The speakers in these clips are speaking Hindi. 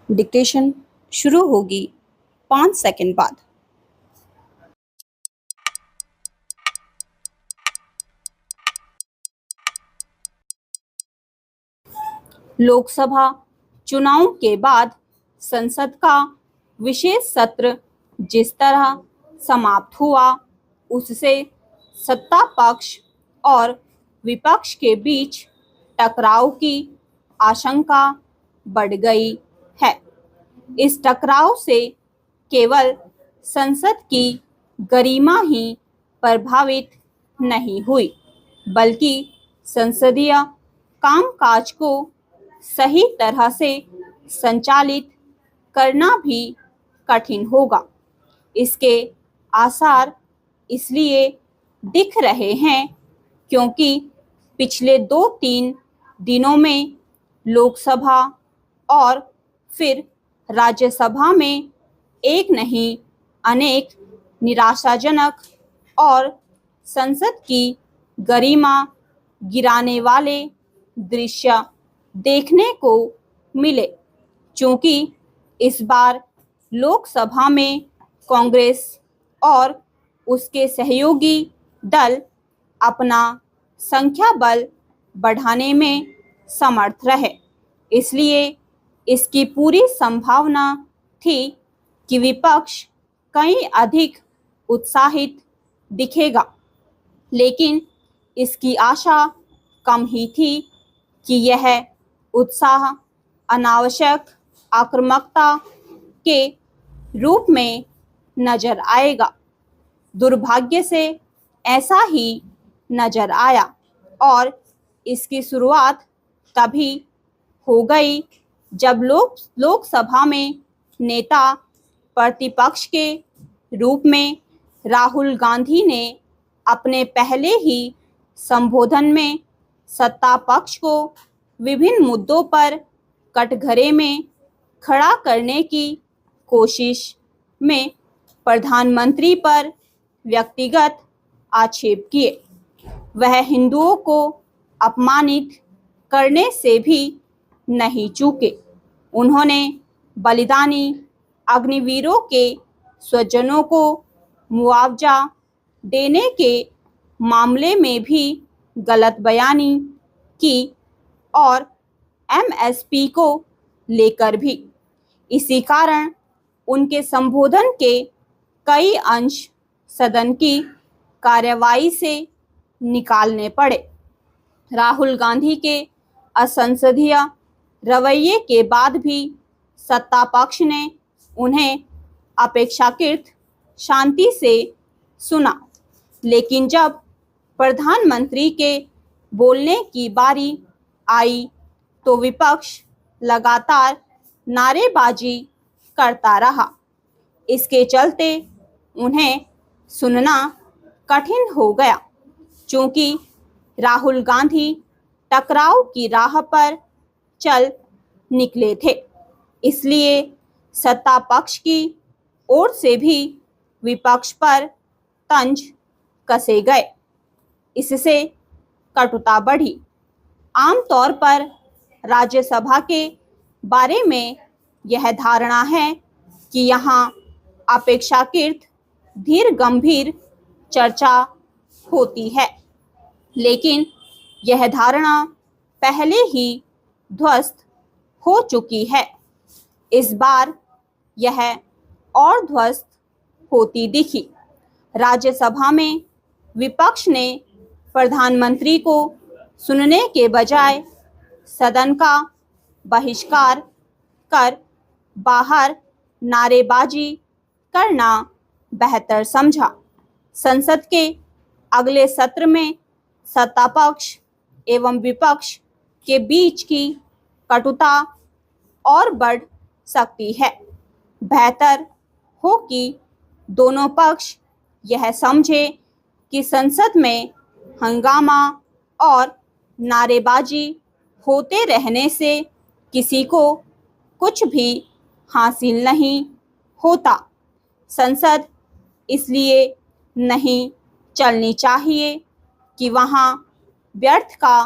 डिक्टेशन शुरू होगी 5 सेकंड बाद। लोकसभा चुनाव के बाद संसद का विशेष सत्र जिस तरह समाप्त हुआ, उससे सत्ता पक्ष और विपक्ष के बीच टकराव की आशंका बढ़ गई है। इस टकराव से केवल संसद की गरिमा ही प्रभावित नहीं हुई, बल्कि संसदीय कामकाज को सही तरह से संचालित करना भी कठिन होगा। इसके आसार इसलिए दिख रहे हैं क्योंकि पिछले 2-3 दिनों में लोकसभा और फिर राज्यसभा में एक नहीं अनेक निराशाजनक और संसद की गरिमा गिराने वाले दृश्य देखने को मिले। चूंकि इस बार लोकसभा में कांग्रेस और उसके सहयोगी दल अपना संख्या बल बढ़ाने में समर्थ रहे, इसलिए इसकी पूरी संभावना थी कि विपक्ष कहीं अधिक उत्साहित दिखेगा। लेकिन इसकी आशा कम ही थी कि यह उत्साह अनावश्यक आक्रामकता के रूप में नजर आएगा। दुर्भाग्य से ऐसा ही नजर आया और इसकी शुरुआत तभी हो गई जब लोकसभा में नेता प्रतिपक्ष के रूप में राहुल गांधी ने अपने पहले ही संबोधन में सत्ता पक्ष को विभिन्न मुद्दों पर कटघरे में खड़ा करने की कोशिश में प्रधानमंत्री पर व्यक्तिगत आक्षेप किए। वह हिंदुओं को अपमानित करने से भी नहीं चूके। उन्होंने बलिदानी अग्निवीरों के स्वजनों को मुआवजा देने के मामले में भी गलत बयानी की और एमएसपी को लेकर भी। इसी कारण उनके संबोधन के कई अंश सदन की कार्यवाही से निकालने पड़े। राहुल गांधी के असंसदीय रवैये के बाद भी सत्ता पक्ष ने उन्हें अपेक्षाकृत शांति से सुना, लेकिन जब प्रधानमंत्री के बोलने की बारी आई तो विपक्ष लगातार नारेबाजी करता रहा। इसके चलते उन्हें सुनना कठिन हो गया। चूंकि राहुल गांधी टकराव की राह पर चल निकले थे, इसलिए सत्ता पक्ष की ओर से भी विपक्ष पर तंज कसे गए। इससे कटुता बढ़ी। आमतौर पर राज्यसभा के बारे में यह धारणा है कि यहाँ अपेक्षाकृत धीर गंभीर चर्चा होती है, लेकिन यह धारणा पहले ही ध्वस्त हो चुकी है। इस बार यह और ध्वस्त होती दिखी। राज्यसभा में विपक्ष ने प्रधानमंत्री को सुनने के बजाय सदन का बहिष्कार कर बाहर नारेबाजी करना बेहतर समझा। संसद के अगले सत्र में सत्ता पक्ष एवं विपक्ष के बीच की कटुता और बढ़ सकती है। बेहतर हो कि दोनों पक्ष यह समझे कि संसद में हंगामा और नारेबाजी होते रहने से किसी को कुछ भी हासिल नहीं होता। संसद इसलिए नहीं चलनी चाहिए कि वहाँ व्यर्थ का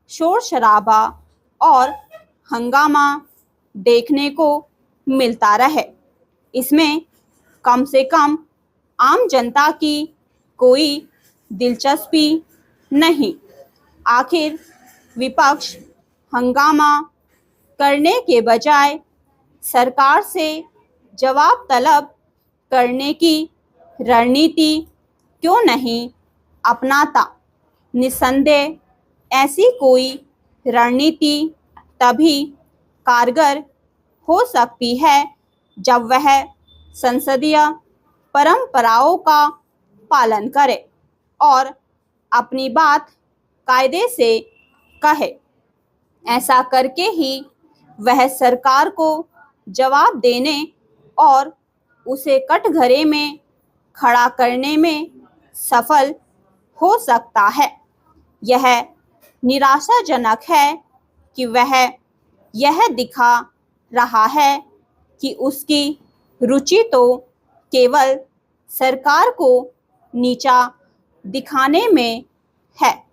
शोर शराबा और हंगामा देखने को मिलता रहे। इसमें कम से कम आम जनता की कोई दिलचस्पी नहीं। आखिर विपक्ष हंगामा करने के बजाय सरकार से जवाब तलब करने की रणनीति क्यों नहीं अपनाता? निस्संदेह ऐसी कोई रणनीति तभी कारगर हो सकती है जब वह संसदीय परंपराओं का पालन करे और अपनी बात कायदे से कहे। ऐसा करके ही वह सरकार को जवाब देने और उसे कटघरे में खड़ा करने में सफल हो सकता है। यह निराशाजनक है कि वह यह दिखा रहा है कि उसकी रुचि तो केवल सरकार को नीचा दिखाने में है।